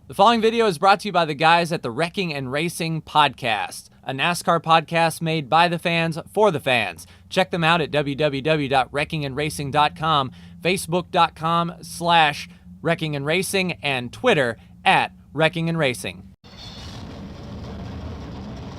The following video is brought to you by the guys at the Wrecking and Racing Podcast, a NASCAR podcast made by the fans for the fans. Check them out at www.wreckingandracing.com, facebook.com/wreckingandracing, and Twitter at Wrecking and Racing.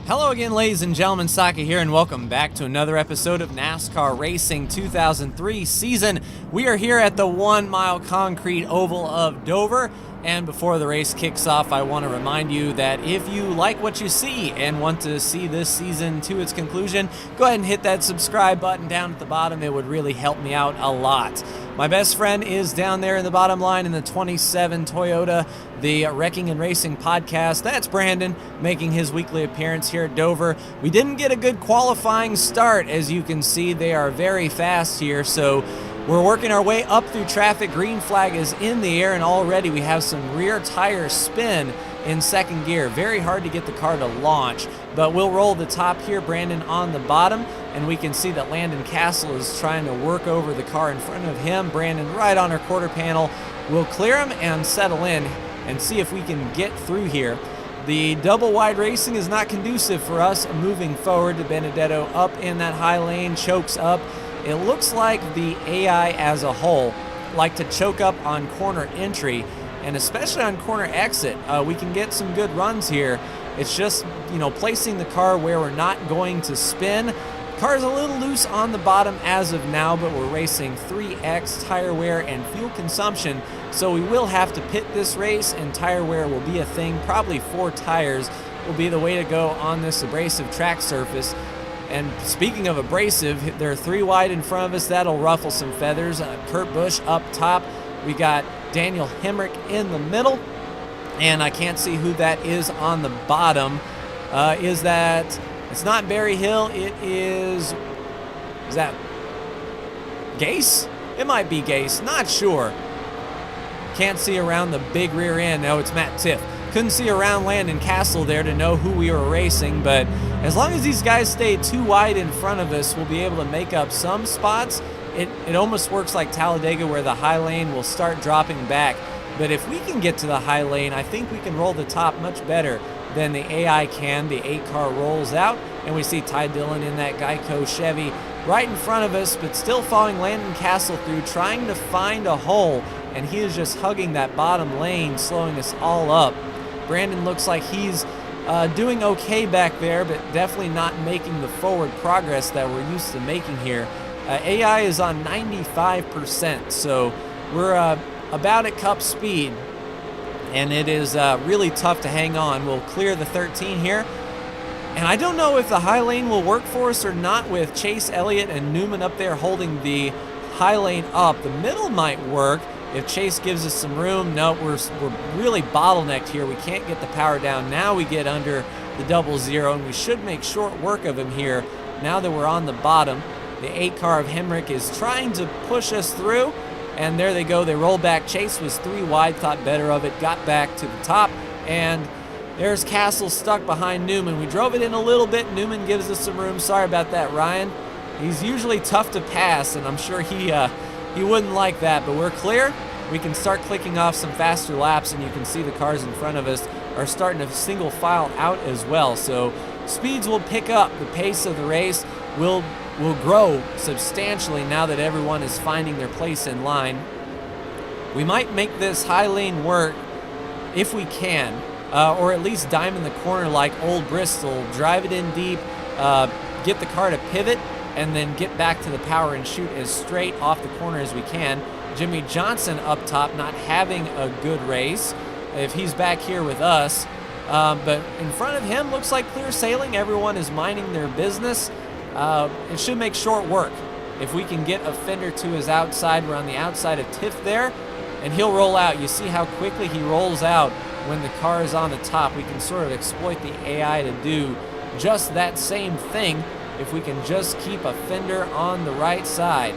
Hello again, ladies and gentlemen, Saka here, and welcome back to another episode of NASCAR Racing 2003 season. We are here at the 1 Mile Concrete Oval of Dover. And before the race kicks off, I want to remind you that if you like what you see and want to see this season to its conclusion, go ahead and hit that subscribe button down at the bottom. It would really help me out a lot. My best friend is down there in the bottom line in the 27 Toyota, the Wrecking and Racing Podcast. That's Brandon making his weekly appearance here at Dover. We didn't get a good qualifying start. As you can see, they are very fast here, so we're working our way up through traffic. Green flag is in the air, and already we have some rear tire spin in second gear. Very hard to get the car to launch, but we'll roll the top here. Brandon on the bottom, and we can see that Landon Castle is trying to work over the car in front of him. Brandon right on our quarter panel. We'll clear him and settle in and see if we can get through here. The double wide racing is not conducive for us moving forward. To Benedetto up in that high lane, chokes up. It looks like the AI as a whole like to choke up on corner entry, and especially on corner exit. We can get some good runs here. It's just, placing the car where we're not going to spin. Car's a little loose on the bottom as of now, but we're racing 3X tire wear and fuel consumption, so we will have to pit this race, and tire wear will be a thing. Probably 4 tires will be the way to go on this abrasive track surface. And speaking of abrasive, there are 3 wide in front of us. That'll ruffle some feathers. Kurt Busch up top. We got Daniel Hemrick in the middle. And I can't see who that is on the bottom. It's not Barry Hill. Is that Gase? It might be Gase. Not sure. Can't see around the big rear end. No, it's Matt Tiff. Couldn't see around Landon Castle there to know who we were racing, but as long as these guys stay 2 wide in front of us, we'll be able to make up some spots. It almost works like Talladega, where the high lane will start dropping back. But if we can get to the high lane, I think we can roll the top much better than the AI can. The 8 car rolls out, and we see Ty Dillon in that Geico Chevy right in front of us, but still following Landon Castle through, trying to find a hole, and he is just hugging that bottom lane, slowing us all up. Brandon looks like he's doing okay back there, but definitely not making the forward progress that we're used to making here. AI is on 95%, so we're about at cup speed, and it is really tough to hang on. We'll clear the 13 here, and I don't know if the high lane will work for us or not with Chase Elliott and Newman up there holding the high lane up. The middle might work if Chase gives us some room. No, we're really bottlenecked here. We can't get the power down. Now we get under the 00, and we should make short work of him here now that we're on the bottom. The 8 car of Hemrick is trying to push us through, and there they go. They roll back. Chase was 3 wide, thought better of it, got back to the top, and there's Castle stuck behind Newman. We drove it in a little bit. Newman gives us some room. Sorry about that, Ryan. He's usually tough to pass, and I'm sure he wouldn't like that, but we're clear. We can start clicking off some faster laps, and you can see the cars in front of us are starting to single file out as well. So speeds will pick up. The pace of the race will grow substantially now that everyone is finding their place in line. We might make this high lane work if we can, or at least diamond the corner like Old Bristol, drive it in deep, get the car to pivot, and then get back to the power and shoot as straight off the corner as we can. Jimmy Johnson up top not having a good race if he's back here with us, but in front of him looks like clear sailing. Everyone is minding their business. It should make short work. If we can get a fender to his outside, we're on the outside of Tiff there, and he'll roll out. You see how quickly he rolls out when the car is on the top. We can sort of exploit the AI to do just that same thing if we can just keep a fender on the right side.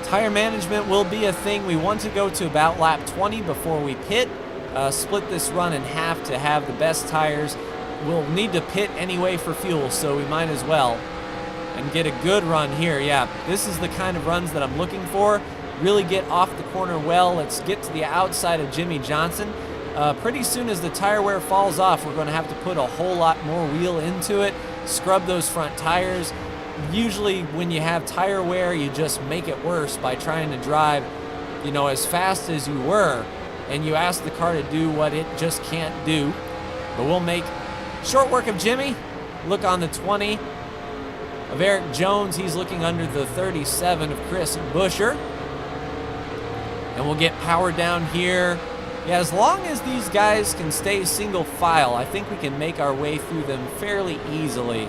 Tire management will be a thing. We want to go to about lap 20 before we pit. Split this run in half to have the best tires. We'll need to pit anyway for fuel, so we might as well and get a good run here. Yeah, this is the kind of runs that I'm looking for. really get off the corner well. Let's get to the outside of Jimmy Johnson. Pretty soon as the tire wear falls off, we're going to have to put a whole lot more wheel into it, scrub those front tires. Usually when you have tire wear, you just make it worse by trying to drive, you know, as fast as you were, and you ask the car to do what it just can't do. But we'll make short work of Jimmy. Look on the 20 of Eric Jones. He's looking under the 37 of Chris Buescher. And we'll get power down here. Yeah, as long as these guys can stay single file, I think we can make our way through them fairly easily,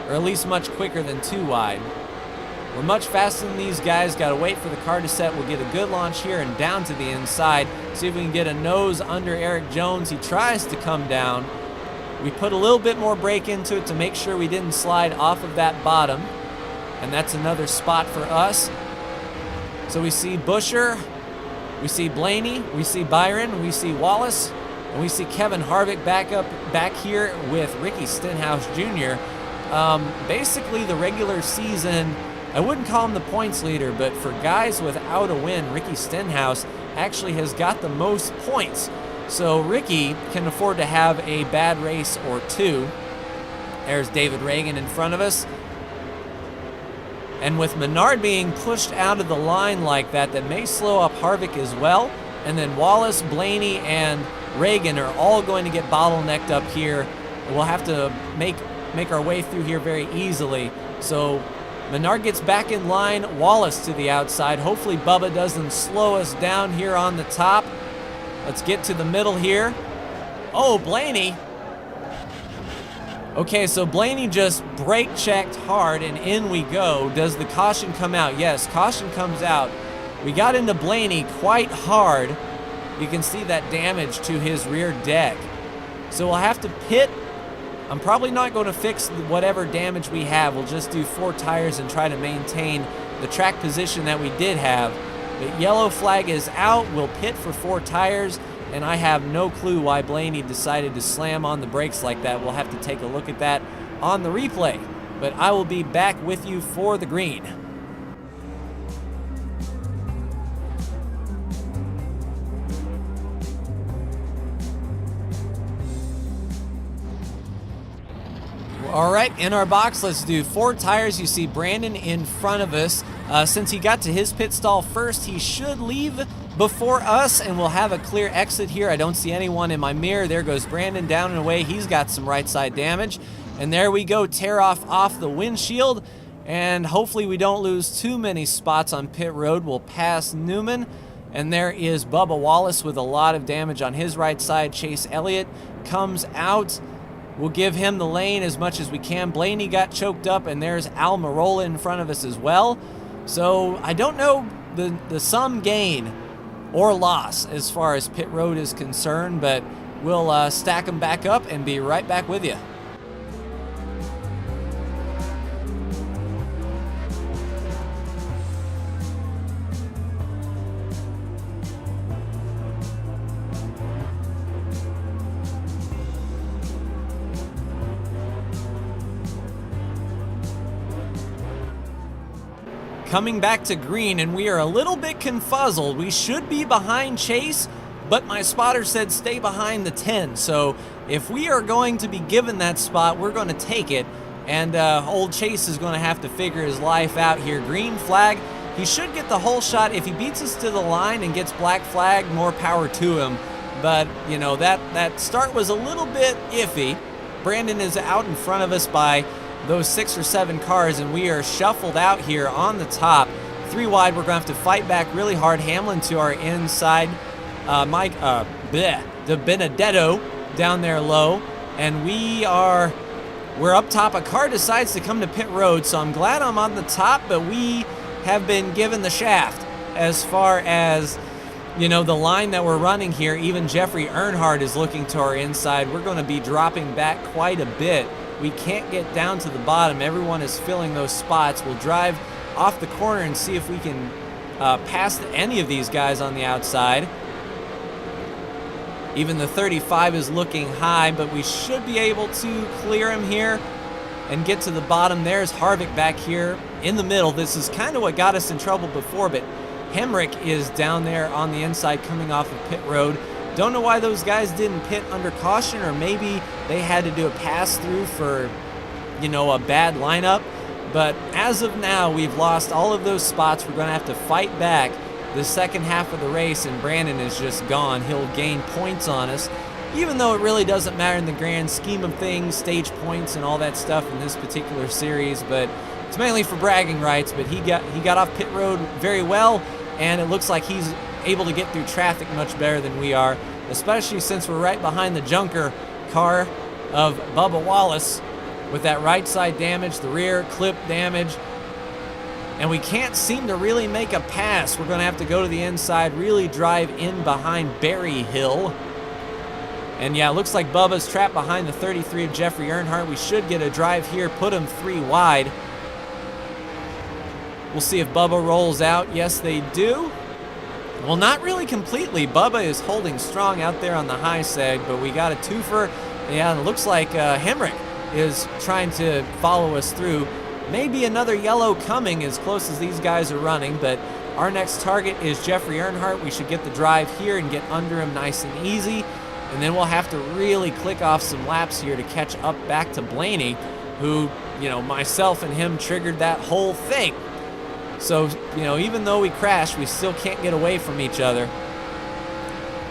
or at least much quicker than too wide. We're much faster than these guys. Got to wait for the car to set. We'll get a good launch here and down to the inside. See if we can get a nose under Eric Jones. He tries to come down. We put a little bit more brake into it to make sure we didn't slide off of that bottom. And that's another spot for us. So we see Buescher, we see Blaney, we see Byron, we see Wallace, and we see Kevin Harvick back here with Ricky Stenhouse Jr. Basically the regular season, I wouldn't call him the points leader, but for guys without a win, Ricky Stenhouse actually has got the most points. So Ricky can afford to have a bad race or two. There's David Reagan in front of us. And with Menard being pushed out of the line like that, that may slow up Harvick as well. And then Wallace, Blaney, and Reagan are all going to get bottlenecked up here. We'll have to make our way through here very easily. So Menard gets back in line, Wallace to the outside. Hopefully Bubba doesn't slow us down here on the top. Let's get to the middle here. Oh, Blaney. Okay, so Blaney just brake checked hard, and in we go. Does the caution come out? Yes, caution comes out. We got into Blaney quite hard. You can see that damage to his rear deck. So we'll have to pit. I'm probably not going to fix whatever damage we have. We'll just do 4 tires and try to maintain the track position that we did have. But yellow flag is out. We'll pit for 4 tires. And I have no clue why Blaney decided to slam on the brakes like that. We'll have to take a look at that on the replay. But I will be back with you for the green. All right, in our box, let's do 4 tires. You see Brandon in front of us. Since he got to his pit stall first, he should leave before us, and we'll have a clear exit here. I don't see anyone in my mirror. There goes Brandon down and away. He's got some right side damage. And there we go, tear off the windshield. And hopefully we don't lose too many spots on pit road. We'll pass Newman. And there is Bubba Wallace with a lot of damage on his right side. Chase Elliott comes out. We'll give him the lane as much as we can. Blaney got choked up, and there's Al Mirola in front of us as well. So I don't know the sum gain or loss as far as pit road is concerned, but we'll stack them back up and be right back with you. Coming back to green, and we are a little bit confuzzled. We should be behind Chase, but my spotter said stay behind the 10. So if we are going to be given that spot, we're going to take it. And old Chase is going to have to figure his life out here. Green flag. He should get the whole shot. If he beats us to the line and gets black flag, more power to him. But, you know, that start was a little bit iffy. Brandon is out in front of us by those 6 or 7 cars, and we are shuffled out here on the top. 3 wide, we're going to have to fight back really hard. Hamlin to our inside. De Benedetto down there low. And we're up top. A car decides to come to pit road, so I'm glad I'm on the top, but we have been given the shaft as far as, you know, the line that we're running here. Even Jeffrey Earnhardt is looking to our inside. We're going to be dropping back quite a bit. We can't get down to the bottom. Everyone is filling those spots. We'll drive off the corner and see if we can pass any of these guys on the outside. Even the 35 is looking high, but we should be able to clear him here and get to the bottom. There's Harvick back here in the middle. This is kind of what got us in trouble before, but Hemrick is down there on the inside coming off of pit road. Don't know why those guys didn't pit under caution, or maybe they had to do a pass through for, you know, a bad lineup. But as of now, we've lost all of those spots. We're going to have to fight back the second half of the race, and Brandon is just gone. He'll gain points on us, even though it really doesn't matter in the grand scheme of things, stage points and all that stuff in this particular series. But it's mainly for bragging rights. But he got off pit road very well, and it looks like he's able to get through traffic much better than we are, especially since we're right behind the junker car of Bubba Wallace with that right side damage, the rear clip damage, and we can't seem to really make a pass. We're going to have to go to the inside, really drive in behind Berry Hill. And yeah, it looks like Bubba's trapped behind the 33 of Jeffrey Earnhardt. We should get a drive here, put him 3 wide. We'll see if Bubba rolls out. Yes, they do. Well, not really completely. Bubba is holding strong out there on the high side, but we got a twofer. Yeah, it looks like Hemrick is trying to follow us through. Maybe another yellow coming as close as these guys are running, but our next target is Jeffrey Earnhardt. We should get the drive here and get under him nice and easy, and then we'll have to really click off some laps here to catch up back to Blaney, who, you know, myself and him triggered that whole thing. So, you know, even though we crashed, we still can't get away from each other.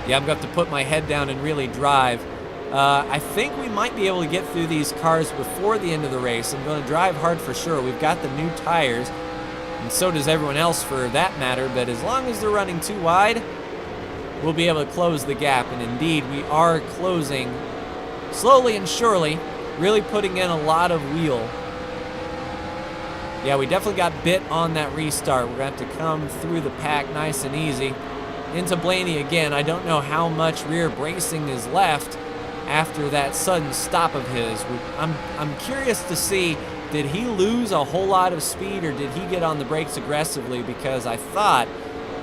Yeah, I'm going to have to put my head down and really drive. I think we might be able to get through these cars before the end of the race. I'm going to drive hard for sure. We've got the new tires, and so does everyone else for that matter. But as long as they're running 2 wide, we'll be able to close the gap. And indeed, we are closing slowly and surely, really putting in a lot of wheel. Yeah, we definitely got bit on that restart. We're going to have to come through the pack nice and easy. Into Blaney again. I don't know how much rear bracing is left after that sudden stop of his. I'm curious to see, did he lose a whole lot of speed, or did he get on the brakes aggressively? Because I thought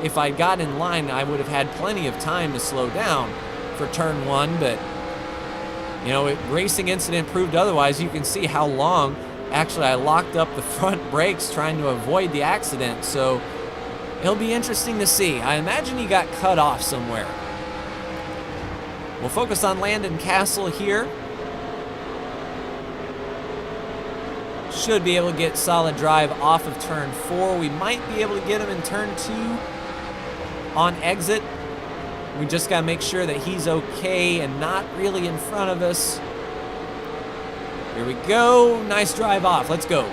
if I got in line, I would have had plenty of time to slow down for turn 1. But, you know, racing incident proved otherwise. You can see how long. Actually, I locked up the front brakes trying to avoid the accident, so it'll be interesting to see. I imagine he got cut off somewhere. We'll focus on Landon Castle here. Should be able to get solid drive off of turn 4. We might be able to get him in turn 2 on exit. We just got to make sure that he's okay and not really in front of us. Here we go. Nice drive off. Let's go.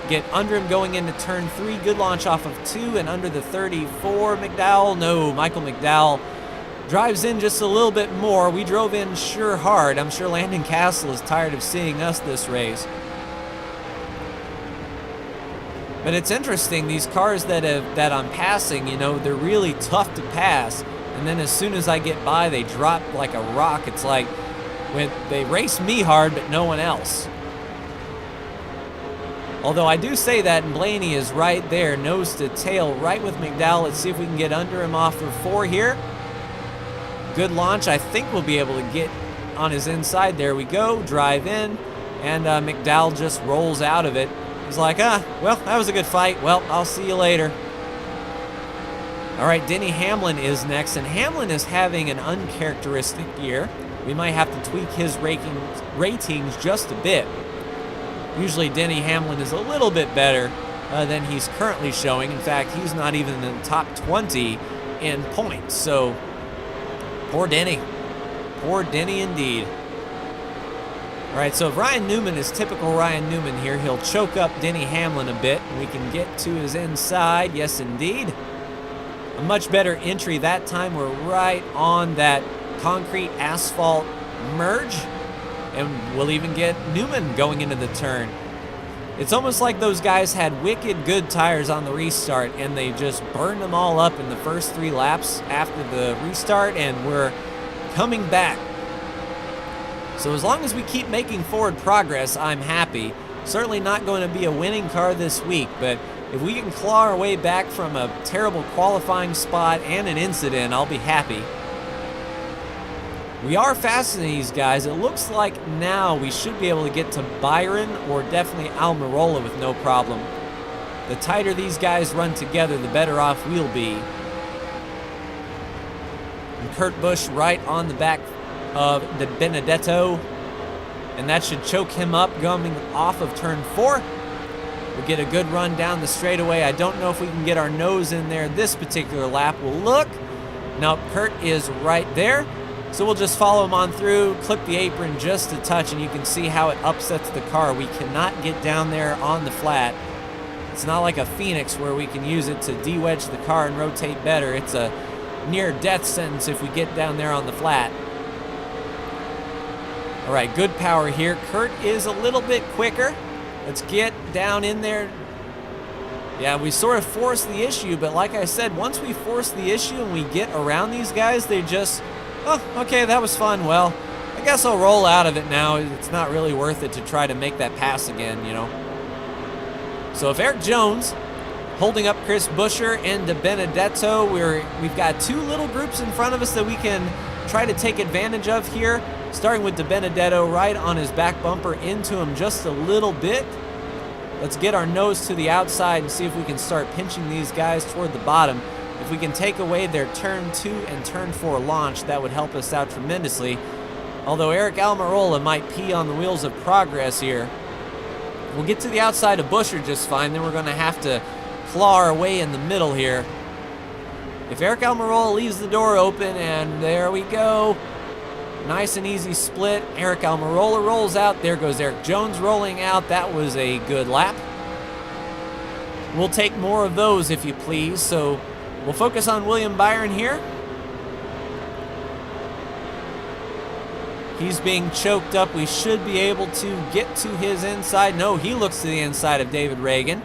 Get under him going into turn 3. Good launch off of 2 and under the 34. McDowell. No, Michael McDowell drives in just a little bit more. We drove in sure hard. I'm sure Landon Castle is tired of seeing us this race. But it's interesting, these cars that I'm passing, you know, they're really tough to pass. And then as soon as I get by, they drop like a rock. It's like when they race me hard, but no one else. Although I do say that, and Blaney is right there, nose to tail, right with McDowell. Let's see if we can get under him off of 4 here. Good launch. I think we'll be able to get on his inside. There we go. Drive in, and McDowell just rolls out of it. He's like, well, that was a good fight. Well, I'll see you later. All right, Denny Hamlin is next, and Hamlin is having an uncharacteristic year. We might have to tweak his ratings just a bit. Usually Denny Hamlin is a little bit better than he's currently showing. In fact, he's not even in the top 20 in points. So, poor Denny. Poor Denny indeed. All right, so if Ryan Newman is typical Ryan Newman here, he'll choke up Denny Hamlin a bit, and we can get to his inside. Yes, indeed. A much better entry that time. We're right on that concrete asphalt merge, and we'll even get Newman going into the turn. It's almost like those guys had wicked good tires on the restart, and they just burned them all up in the first 3 laps after the restart, and we're coming back. So as long as we keep making forward progress, I'm happy. Certainly not going to be a winning car this week, but if we can claw our way back from a terrible qualifying spot and an incident, I'll be happy. We are faster than these guys. It looks like now we should be able to get to Byron or definitely Almirola with no problem. The tighter these guys run together, the better off we'll be. And Kurt Busch right on the back of De Benedetto. And that should choke him up coming off of turn 4. We'll get a good run down the straightaway. I don't know if we can get our nose in there this particular lap. We'll look. Nope, Kurt is right there. So we'll just follow him on through, clip the apron just a touch, and you can see how it upsets the car. We cannot get down there on the flat. It's not like a Phoenix where we can use it to de-wedge the car and rotate better. It's a near-death sentence if we get down there on the flat. All right, good power here. Kurt is a little bit quicker. Let's get down in there. Yeah, we sort of forced the issue, but like I said, once we force the issue and we get around these guys, they just, oh, okay, that was fun. Well, I guess I'll roll out of it now. It's not really worth it to try to make that pass again, you know. So if Eric Jones holding up Chris Buescher and De Benedetto, we've got two little groups in front of us that we can try to take advantage of here. Starting with De Benedetto right on his back bumper into him just a little bit. Let's get our nose to the outside and see if we can start pinching these guys toward the bottom. If we can take away their turn 2 and turn 4 launch, that would help us out tremendously. Although Eric Almirola might pee on the wheels of progress here. We'll get to the outside of Buescher just fine, then we're going to have to claw our way in the middle here. If Eric Almirola leaves the door open, and there we go. Nice and easy split. Eric Almirola rolls out. There goes Eric Jones rolling out. That was a good lap. We'll take more of those if you please. So we'll focus on William Byron here. He's being choked up. We should be able to get to his inside. No, he looks to the inside of David Reagan.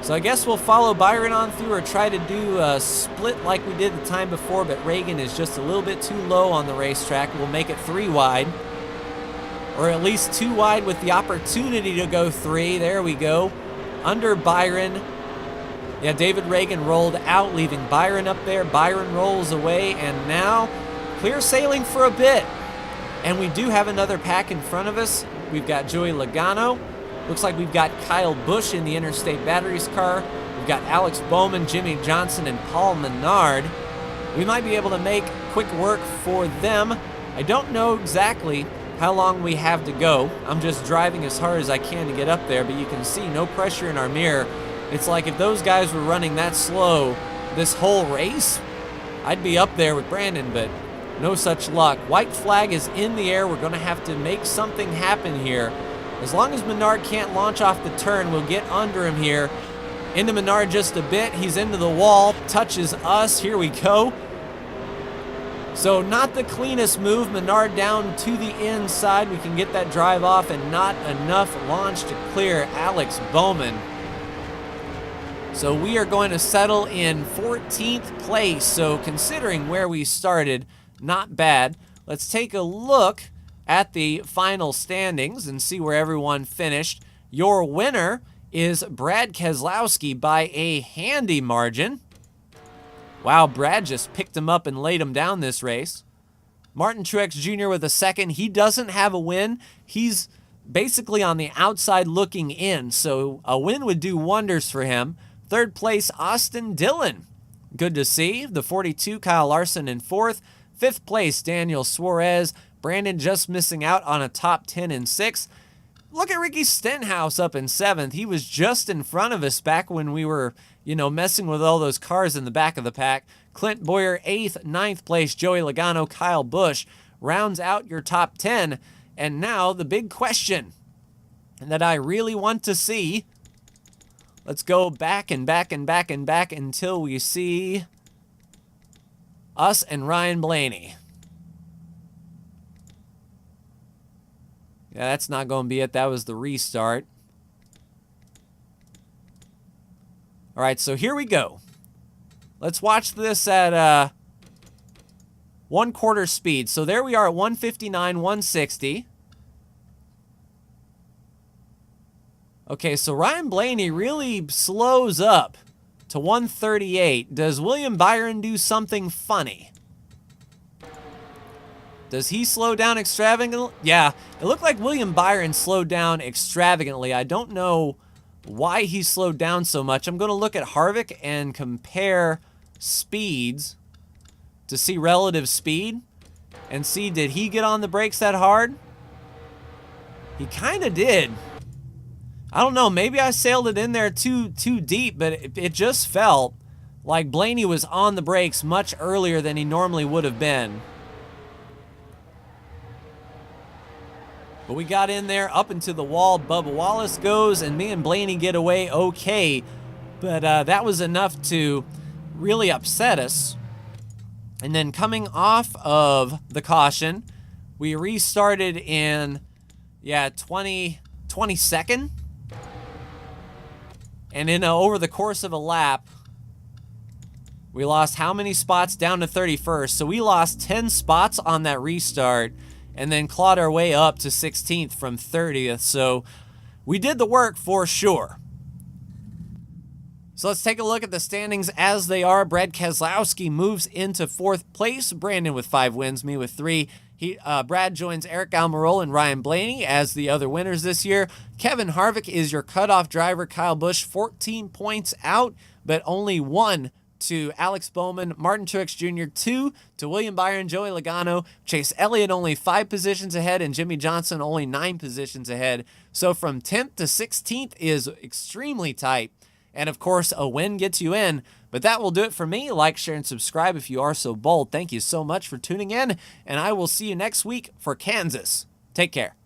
So I guess we'll follow Byron on through or try to do a split like we did the time before, but Reagan is just a little bit too low on the racetrack. We'll make it 3 wide, or at least 2 wide with the opportunity to go 3. There we go. Under Byron. Yeah, David Reagan rolled out, leaving Byron up there. Byron rolls away, and now clear sailing for a bit. And we do have another pack in front of us. We've got Joey Logano. Looks like we've got Kyle Busch in the Interstate Batteries car. We've got Alex Bowman, Jimmy Johnson, and Paul Menard. We might be able to make quick work for them. I don't know exactly how long we have to go. I'm just driving as hard as I can to get up there, but you can see no pressure in our mirror. It's like if those guys were running that slow this whole race, I'd be up there with Brandon, but no such luck. White flag is in the air. We're going to have to make something happen here. As long as Menard can't launch off the turn, we'll get under him here. Into Menard just a bit. He's into the wall. Touches us. Here we go. So not the cleanest move. Menard down to the inside. We can get that drive off, and not enough launch to clear Alex Bowman. So we are going to settle in 14th place. So considering where we started, not bad. Let's take a look at the final standings and see where everyone finished. Your winner is Brad Keselowski by a handy margin. Wow, Brad just picked him up and laid him down this race. Martin Truex Jr. with a second. He doesn't have a win. He's basically on the outside looking in, so a win would do wonders for him. Third place, Austin Dillon. Good to see. The 42, Kyle Larson in fourth. Fifth place, Daniel Suarez. Brandon just missing out on a top 10 in 6th. Look at Ricky Stenhouse up in 7th. He was just in front of us back when we were, messing with all those cars in the back of the pack. Clint Boyer 8th, 9th place. Joey Logano, Kyle Busch rounds out your top 10. And now the big question that I really want to see. Let's go back and back and back and back until we see us and Ryan Blaney. Yeah, that's not going to be it. That was the restart. All right, so here we go. Let's watch this at 1/4 speed. So there we are at 159, 160. Okay, so Ryan Blaney really slows up to 138. Does William Byron do something funny? Does he slow down extravagantly? Yeah, it looked like William Byron slowed down extravagantly. I don't know why he slowed down so much. I'm going to look at Harvick and compare speeds to see relative speed and see, did he get on the brakes that hard? He kind of did. I don't know, maybe I sailed it in there too deep, but it just felt like Blaney was on the brakes much earlier than he normally would have been. But we got in there, up into the wall. Bubba Wallace goes, and me and Blaney get away okay. But that was enough to really upset us. And then coming off of the caution, we restarted in, 22nd. And in over the course of a lap, we lost how many spots? Down to 31st. So we lost 10 spots on that restart, and then clawed our way up to 16th from 30th. So we did the work for sure. So let's take a look at the standings as they are. Brad Keselowski moves into 4th place. Brandon with 5 wins, me with 3. Brad joins Eric Almirola and Ryan Blaney as the other winners this year. Kevin Harvick is your cutoff driver. Kyle Busch 14 points out, but only 1 to Alex Bowman, Martin Truex Jr. 2 to William Byron, Joey Logano, Chase Elliott only 5 positions ahead, and Jimmy Johnson only 9 positions ahead. So from 10th to 16th is extremely tight. And of course, a win gets you in. But that will do it for me. Like, share, and subscribe if you are so bold. Thank you so much for tuning in, and I will see you next week for Kansas. Take care.